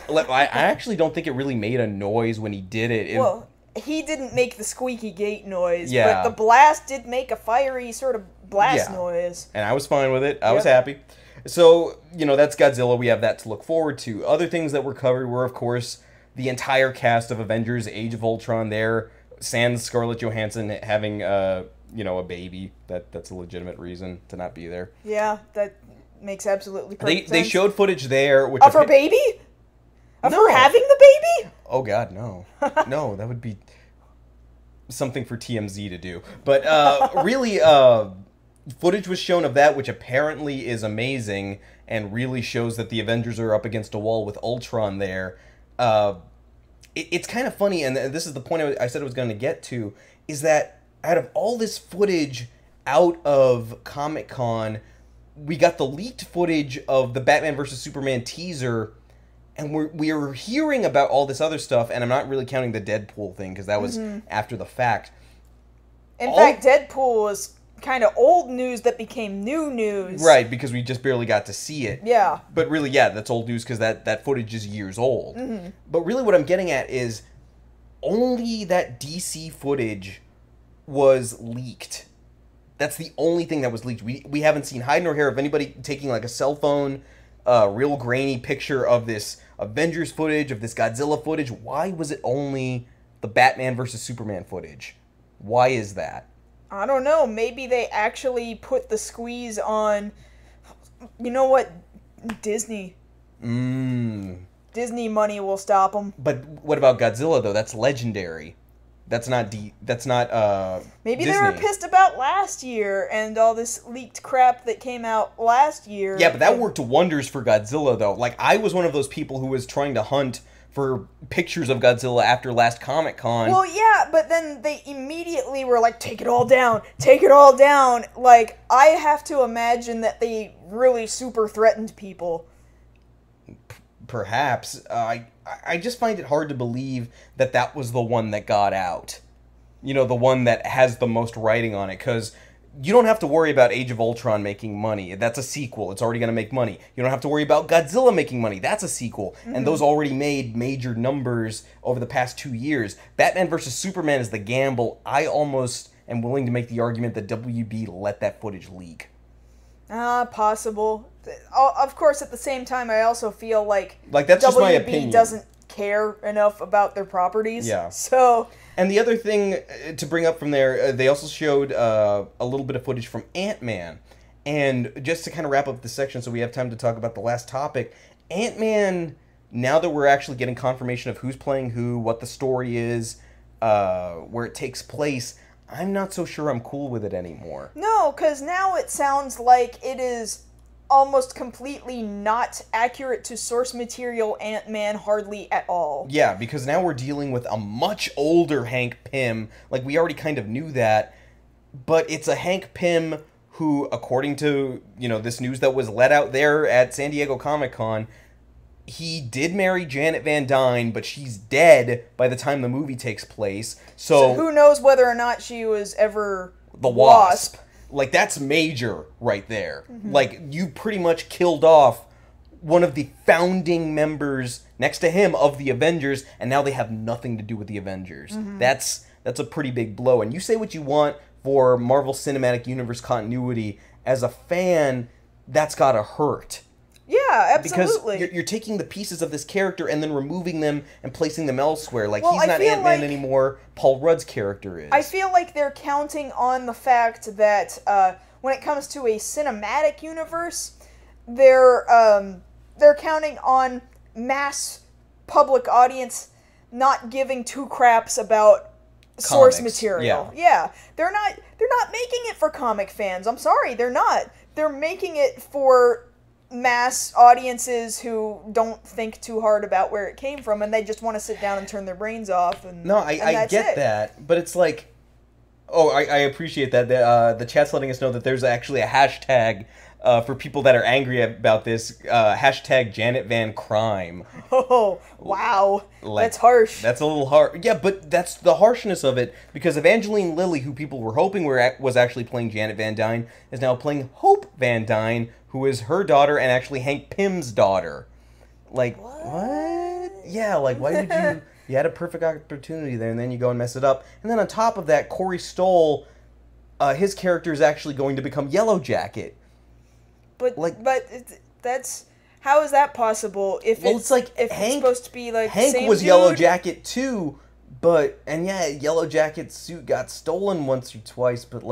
I actually don't think it really made a noise when he did it. Well, he didn't make the squeaky gate noise, yeah, but the blast did make a fiery sort of blast noise. And I was fine with it. I was happy. So, you know, that's Godzilla. We have that to look forward to. Other things that were covered were, of course, the entire cast of Avengers Age of Ultron there, sans Scarlett Johansson having, you know, a baby. That's a legitimate reason to not be there. Yeah, that makes absolutely perfect sense. They showed footage there. Which of her baby? Of her having the baby? Oh, God, no. No, that would be something for TMZ to do. But really, footage was shown of that, which apparently is amazing and really shows that the Avengers are up against a wall with Ultron there. It's kind of funny, and this is the point I said I was going to get to, is that out of all this footage out of Comic-Con, we got the leaked footage of the Batman vs. Superman teaser, and we're hearing about all this other stuff, and I'm not really counting the Deadpool thing, because that was after the fact. In fact, Deadpool was kind of old news that became new news. Right, because we just barely got to see it. Yeah. But really, yeah, that's old news because that footage is years old. But really what I'm getting at is only that DC footage was leaked. That's the only thing that was leaked. We haven't seen hide nor hair of anybody taking like a cell phone, real grainy picture of this Avengers footage, of this Godzilla footage. Why was it only the Batman versus Superman footage? Why is that? I don't know. Maybe they actually put the squeeze on, you know what, Disney. Disney money will stop them. But what about Godzilla though? That's legendary. That's not Maybe Disney. They were pissed about last year and all this leaked crap that came out last year. Yeah, but that worked wonders for Godzilla though. Like, I was one of those people who was trying to hunt for pictures of Godzilla after last Comic-Con. Well, yeah, but then they immediately were like, take it all down, take it all down. Like, I have to imagine that they really super threatened people. Perhaps. I just find it hard to believe that that was the one that got out. You know, the one that has the most writing on it, because you don't have to worry about Age of Ultron making money. That's a sequel. It's already going to make money. You don't have to worry about Godzilla making money. That's a sequel. And those already made major numbers over the past 2 years. Batman vs. Superman is the gamble. I almost am willing to make the argument that WB let that footage leak. Possible. Of course, at the same time, I also feel like that's just my opinion. doesn't care enough about their properties. Yeah. So... And the other thing to bring up from there, they also showed a little bit of footage from Ant-Man. And just to kind of wrap up this section so we have time to talk about the last topic, Ant-Man, now that we're actually getting confirmation of who's playing who, what the story is, where it takes place, I'm not so sure I'm cool with it anymore. No, because now it sounds like it is almost completely not accurate to source material Ant-Man hardly at all. Yeah, because now we're dealing with a much older Hank Pym. Like, we already kind of knew that. But it's a Hank Pym who, according to, this news that was let out there at San Diego Comic-Con, he did marry Janet Van Dyne, but she's dead by the time the movie takes place. So who knows whether or not she was ever the Wasp. Like, that's major right there. Like, you pretty much killed off one of the founding members next to him of the Avengers, and now they have nothing to do with the Avengers. That's a pretty big blow. And you say what you want for Marvel Cinematic Universe continuity. As a fan, that's gotta hurt. Yeah, absolutely. Because you're taking the pieces of this character and then removing them and placing them elsewhere. Like, well, he's not Ant-Man anymore. Paul Rudd's character is. I feel like they're counting on the fact that when it comes to a cinematic universe, they're counting on mass public audience not giving two craps about source material. Yeah. They're not making it for comic fans. I'm sorry, they're not. They're making it for mass audiences who don't think too hard about where it came from, and they just want to sit down and turn their brains off. I get that, but it's like, I appreciate that. The chat's letting us know that there's actually a hashtag for people that are angry about this. Hashtag Janet Van Crime. Oh, wow. That's harsh. That's a little hard. Yeah, but that's the harshness of it, because Evangeline Lilly, who people were hoping was actually playing Janet Van Dyne, is now playing Hope Van Dyne, who is her daughter and actually Hank Pym's daughter. Like, what? Yeah, like, why did you... You had a perfect opportunity there, and then you go and mess it up. And then on top of that, Corey Stoll, his character is actually going to become Yellow Jacket. But that's... How is that possible if it's supposed to be like Hank same was dude? Yellow Jacket too, Yellow Jacket's suit got stolen once or twice, but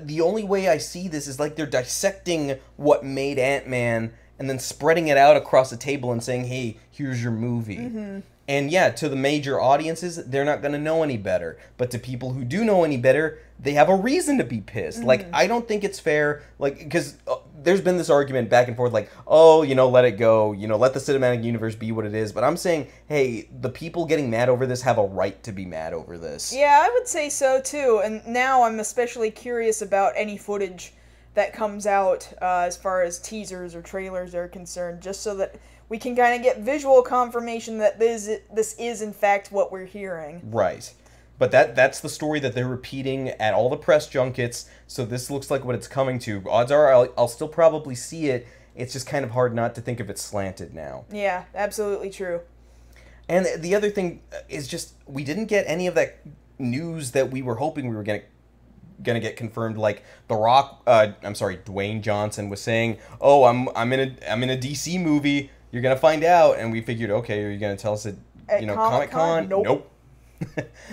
the only way I see this is like they're dissecting what made Ant-Man and then spreading it out across the table and saying, hey, here's your movie. And yeah, to the major audiences, they're not going to know any better. But to people who do know any better, they have a reason to be pissed. Like, I don't think it's fair, because there's been this argument back and forth, like, let it go, let the cinematic universe be what it is. But I'm saying, hey, the people getting mad over this have a right to be mad over this. Yeah, I would say so, too. And now I'm especially curious about any footage that comes out as far as teasers or trailers are concerned, just so that we can kind of get visual confirmation that this is in fact what we're hearing. Right. But that's the story that they're repeating at all the press junkets, so this looks like what it's coming to. Odds are I'll still probably see it. It's just kind of hard not to think of it slanted now. Yeah, absolutely true. And the other thing is just we didn't get any of that news that we were hoping we were going to get confirmed. Like Dwayne Johnson was saying, "Oh, I'm in a DC movie. You're gonna find out." And we figured, okay, are you gonna tell us at Comic-Con? Nope.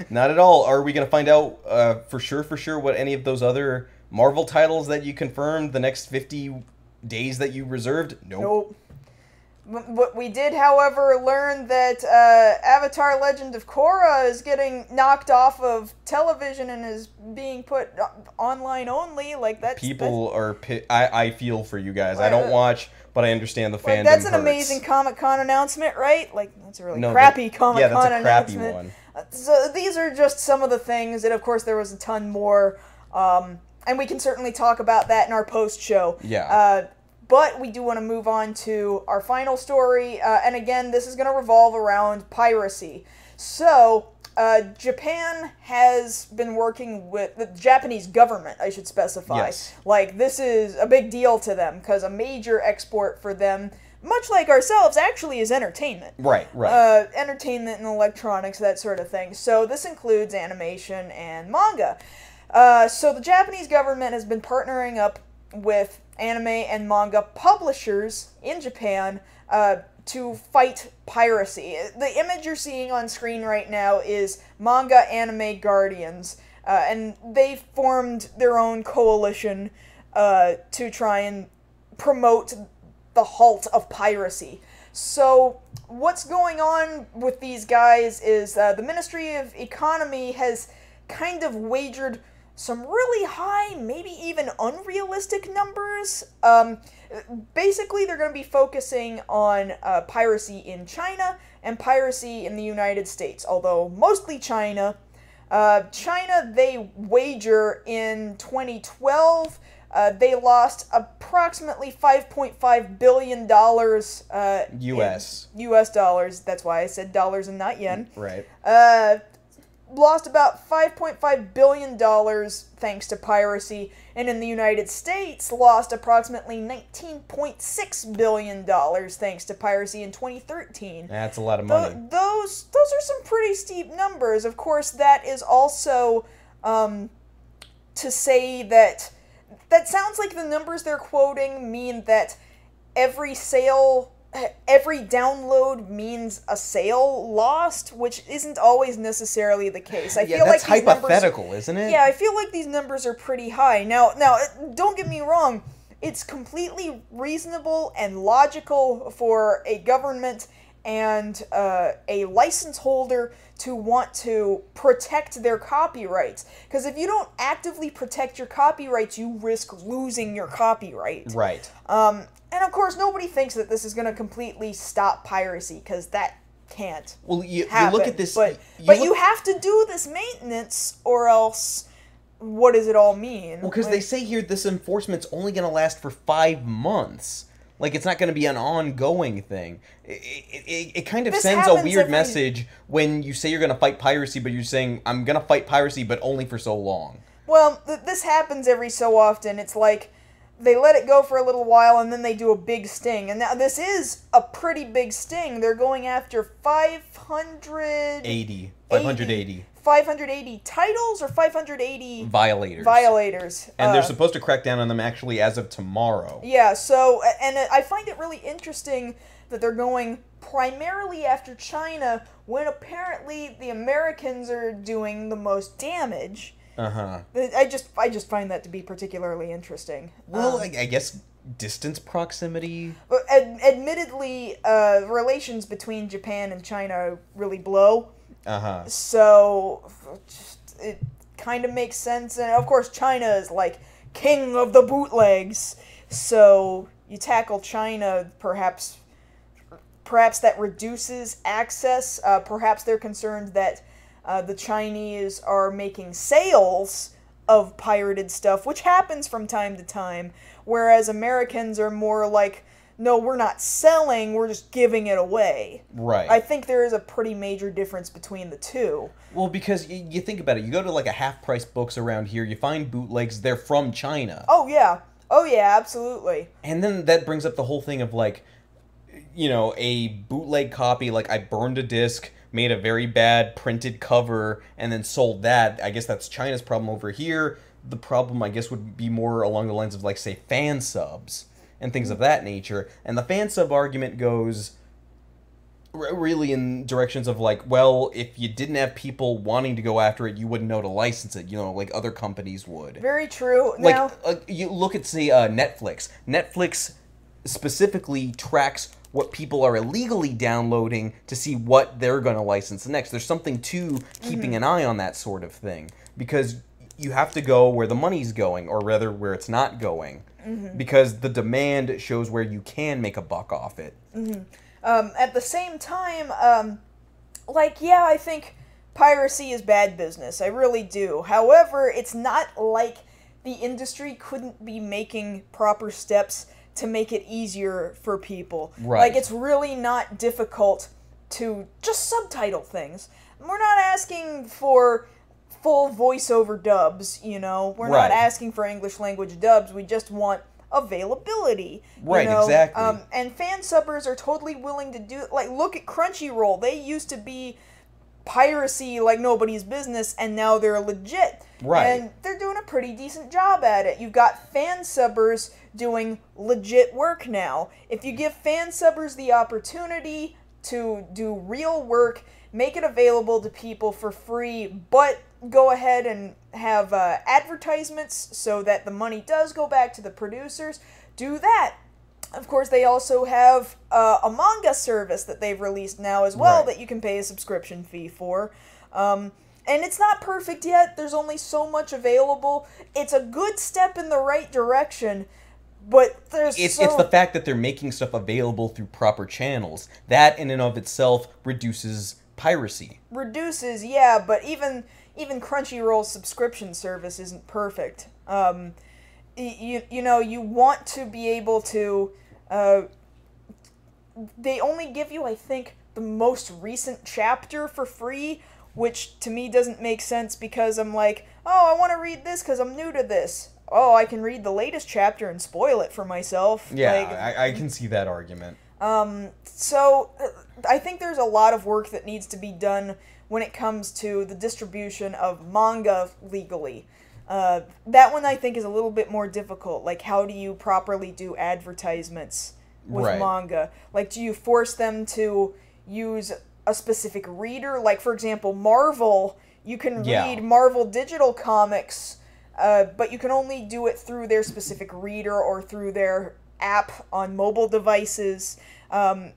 Not at all. Are we gonna find out for sure what any of those other Marvel titles that you confirmed the next 50 days that you reserved? Nope. What we did, however, learn that Avatar: Legend of Korra is getting knocked off of television and is being put online only. Like that's I feel for you guys. I don't watch, but I understand the fandom. That's an amazing Comic-Con announcement, right? Like that's a really crappy Comic-Con announcement. Yeah, that's a crappy one. So these are just some of the things, and of course there was a ton more, and we can certainly talk about that in our post show. Yeah. But we do want to move on to our final story, and again, this is going to revolve around piracy. So, Japan has been working with the Japanese government, I should specify. Yes. Like, this is a big deal to them, because a major export for them, much like ourselves, actually is entertainment. Right, right. Entertainment and electronics, that sort of thing. So this includes animation and manga. So the Japanese government has been partnering up with anime and manga publishers in Japan to fight piracy. The image you're seeing on screen right now is Manga Anime Guardians, and they formed their own coalition to try and promote the halt of piracy. So what's going on with these guys is the Ministry of Economy has kind of wagered some really high, maybe even unrealistic numbers. Basically, they're going to be focusing on piracy in China and piracy in the United States, although mostly China. China, they wager in 2012, they lost approximately $5.5 billion U.S. U.S. dollars. That's why I said dollars and not yen. Right. Lost about $5.5 billion thanks to piracy, and in the United States lost approximately $19.6 billion thanks to piracy in 2013. That's a lot of money. Those are some pretty steep numbers. Of course, that is also to say that sounds like the numbers they're quoting mean that every download means a sale lost, which isn't always necessarily the case. I feel that's like these hypothetical, numbers, isn't it? Yeah, I feel like these numbers are pretty high. Now, don't get me wrong. It's completely reasonable and logical for a government and a license holder to want to protect their copyrights. Because if you don't actively protect your copyrights, you risk losing your copyright. Right. And of course, nobody thinks that this is going to completely stop piracy, because that can't Well, you happen. look at this... But you have to do this maintenance, or else what does it all mean? Well, because they say here this enforcement's only going to last for 5 months. Like, it's not going to be an ongoing thing. It kind of This sends a happens weird every- message when you say you're going to fight piracy, but you're saying, I'm going to fight piracy, but only for so long. Well, this happens every so often. It's like they let it go for a little while, and then they do a big sting. And now this is a pretty big sting. They're going after 580 titles or 580 Violators. And they're Uh, supposed to crack down on them actually as of tomorrow. Yeah, so, and I find it really interesting that they're going primarily after China when apparently the Americans are doing the most damage. Uh-huh. I just find that to be particularly interesting. Well, I guess distance proximity. Admittedly, relations between Japan and China really blow. Uh-huh. So, it kind of makes sense. And of course, China is like king of the bootlegs. So, you tackle China, perhaps that reduces access. Perhaps they're concerned that the Chinese are making sales of pirated stuff, which happens from time to time, whereas Americans are more like, no, we're not selling, we're just giving it away. Right. I think there is a pretty major difference between the two. Well, because you think about it, you go to like a half-price books around here, you find bootlegs, they're from China. Oh, yeah, absolutely. And then that brings up the whole thing of like, you know, a bootleg copy, like I burned a disc, made a very bad printed cover, and then sold that. I guess that's China's problem over here. The problem, I guess, would be more along the lines of, like, say, fan subs and things of that nature. And the fan sub argument goes really in directions of, like, well, if you didn't have people wanting to go after it, you wouldn't know to license it, you know, like other companies would. Very true. Like, Now, you look at, say, Netflix. Netflix specifically tracks what people are illegally downloading to see what they're going to license next. There's something to keeping an eye on that sort of thing, because you have to go where the money's going, or rather where it's not going, because the demand shows where you can make a buck off it. at the same time, like, yeah, I think piracy is bad business. I really do. However, it's not like the industry couldn't be making proper steps to make it easier for people. Right. Like, it's really not difficult to just subtitle things. we're not asking for full voiceover dubs, you know? We're not asking for English language dubs, we just want availability. Right, exactly. And fan subbers are totally willing to do, like, look at Crunchyroll. They used to be piracy like nobody's business, and now they're legit. Right. And they're doing a pretty decent job at it. You've got fan subbers doing legit work now. If you give fan subbers the opportunity to do real work, make it available to people for free, but go ahead and have advertisements so that the money does go back to the producers, do that. Of course, they also have a manga service that they've released now as well that you can pay a subscription fee for. And it's not perfect yet. There's only so much available. It's a good step in the right direction, but it's the fact that they're making stuff available through proper channels. That in and of itself reduces piracy. Yeah, but even Crunchyroll's subscription service isn't perfect. You know, you want to be able to, they only give you, I think, the most recent chapter for free, which to me doesn't make sense because I'm like, oh, I want to read this because I'm new to this. Oh, I can read the latest chapter and spoil it for myself. Yeah, like, I can see that argument. So, I think there's a lot of work that needs to be done when it comes to the distribution of manga legally. That one I think is a little bit more difficult. Like, how do you properly do advertisements with manga? Like, do you force them to use a specific reader? Like, for example, Marvel, you can read Marvel digital comics, but you can only do it through their specific reader or through their app on mobile devices.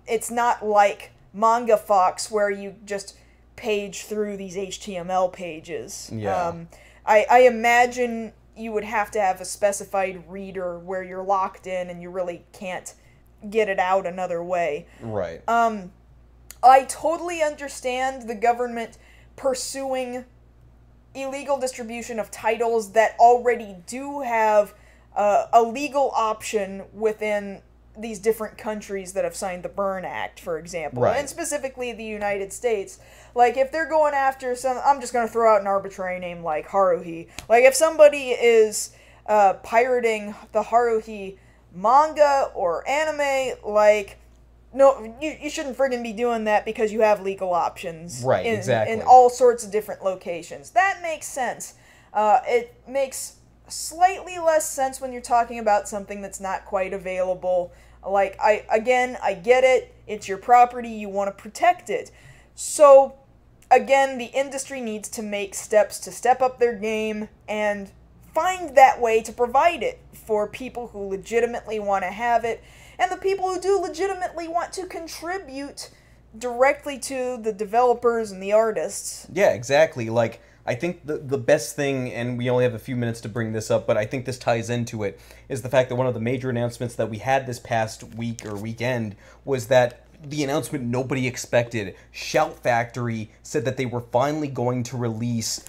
It's not like Manga Fox where you just page through these HTML pages. I imagine you would have to have a specified reader where you're locked in and you really can't get it out another way. Right. I totally understand the government pursuing illegal distribution of titles that already do have a legal option within these different countries that have signed the Byrne Act, for example, and specifically the United States. Like, if they're going after I'm just going to throw out an arbitrary name like Haruhi. Like, if somebody is pirating the Haruhi manga or anime, like, no, you shouldn't friggin' be doing that because you have legal options. Right, exactly. In all sorts of different locations. That makes sense. It makes slightly less sense when you're talking about something that's not quite available. Like, I get it. It's your property. You want to protect it. So, again, the industry needs to make steps to step up their game and find that way to provide it for people who legitimately want to have it, and the people who do legitimately want to contribute directly to the developers and the artists. Yeah, exactly. Like, I think the best thing, and we only have a few minutes to bring this up, but I think this ties into it, is the fact that one of the major announcements that we had this past week or weekend was that the announcement nobody expected. Shout Factory said that they were finally going to release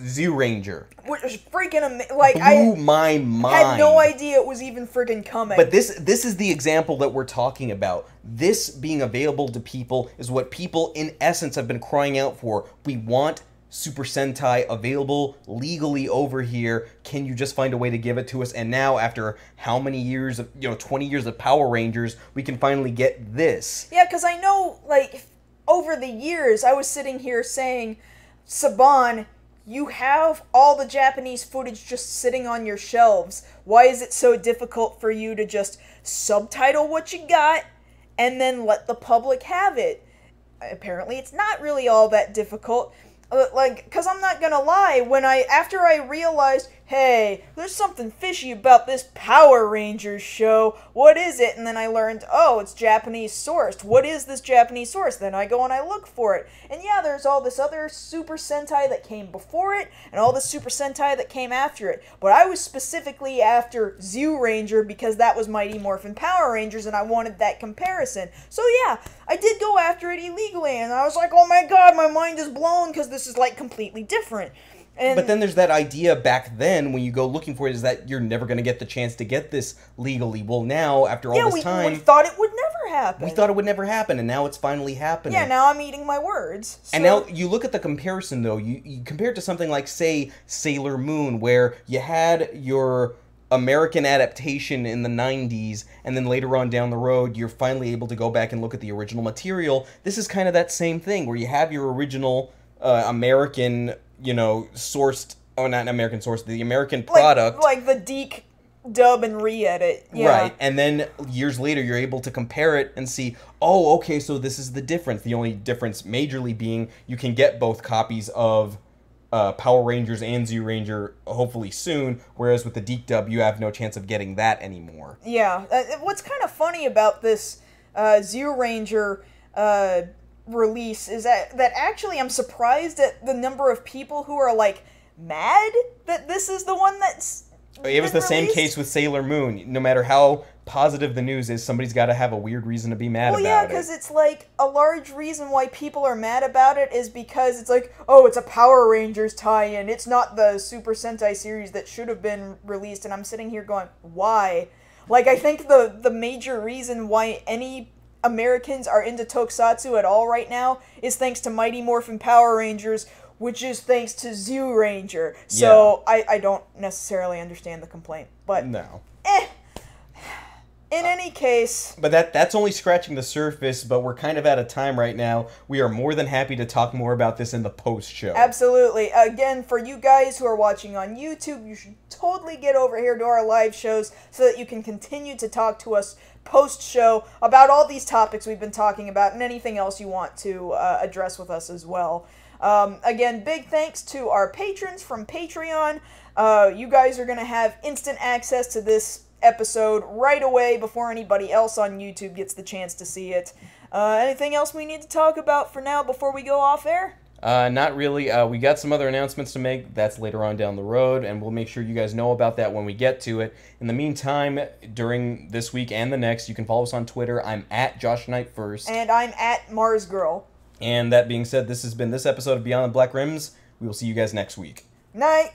Zoo Ranger. Which was freaking amazing. Like, blew my mind. I had no idea it was even friggin' coming. But this is the example that we're talking about. This being available to people is what people, in essence, have been crying out for. We want Super Sentai available legally over here. Can you just find a way to give it to us? And now, after how many years of, 20 years of Power Rangers, we can finally get this. Yeah, because I know, like, over the years, I was sitting here saying, Saban, you have all the Japanese footage just sitting on your shelves. Why is it so difficult for you to just subtitle what you got and then let the public have it? Apparently, it's not really all that difficult. Like, because I'm not gonna lie, after I realized, hey, there's something fishy about this Power Rangers show, what is it? And then I learned, oh, it's Japanese sourced. What is this Japanese source? Then I go and I look for it. And yeah, there's all this other Super Sentai that came before it, and all this Super Sentai that came after it. But I was specifically after Zoo Ranger because that was Mighty Morphin Power Rangers, and I wanted that comparison. So yeah, I did go after it illegally, and I was like, oh my god, my mind is blown because this is, like, completely different. But then there's that idea back then when you go looking for it is that you're never going to get the chance to get this legally. Well, now, after all this time... we thought it would never happen. We thought it would never happen, and now it's finally happening. Yeah, now I'm eating my words. So. And now you look at the comparison, though. You compare it to something like, say, Sailor Moon, where you had your American adaptation in the 90s, and then later on down the road, you're finally able to go back and look at the original material. This is kind of that same thing, where you have your original American... sourced, not American sourced, the American product. Like the Deke dub and re-edit. Yeah. Right, and then years later you're able to compare it and see, oh, okay, so this is the difference. The only difference majorly being you can get both copies of Power Rangers and Zyuranger hopefully soon, whereas with the Deke dub you have no chance of getting that anymore. Yeah, what's kind of funny about this Zyuranger release is that actually I'm surprised at the number of people who are like mad that this is the one that's it was the same case with Sailor Moon. No matter how positive the news is, somebody's got to have a weird reason to be mad about it. Well, yeah, because it's like a large reason why people are mad about it is because it's like, oh, it's a Power Rangers tie-in. It's not the Super Sentai series that should have been released, and I'm sitting here going, why? Like, I think the major reason why any Americans are into tokusatsu at all right now is thanks to Mighty Morphin Power Rangers, which is thanks to Zyuranger. So I don't necessarily understand the complaint, but no. In any case... But that's only scratching the surface, but we're kind of out of time right now. We are more than happy to talk more about this in the post-show. Absolutely. Again, for you guys who are watching on YouTube, you should totally get over here to our live shows so that you can continue to talk to us post-show about all these topics we've been talking about and anything else you want to address with us as well. Again, big thanks to our patrons from Patreon. You guys are going to have instant access to this episode right away before anybody else on YouTube gets the chance to see it. Anything else we need to talk about for now before we go off air? Not really. We got some other announcements to make. That's later on down the road, and we'll make sure you guys know about that when we get to it. In the meantime, during this week and the next, you can follow us on Twitter. I'm at Josh Knight First. And I'm at Mars Girl. And that being said, this has been this episode of Beyond the Black Rims. We will see you guys next week. Night.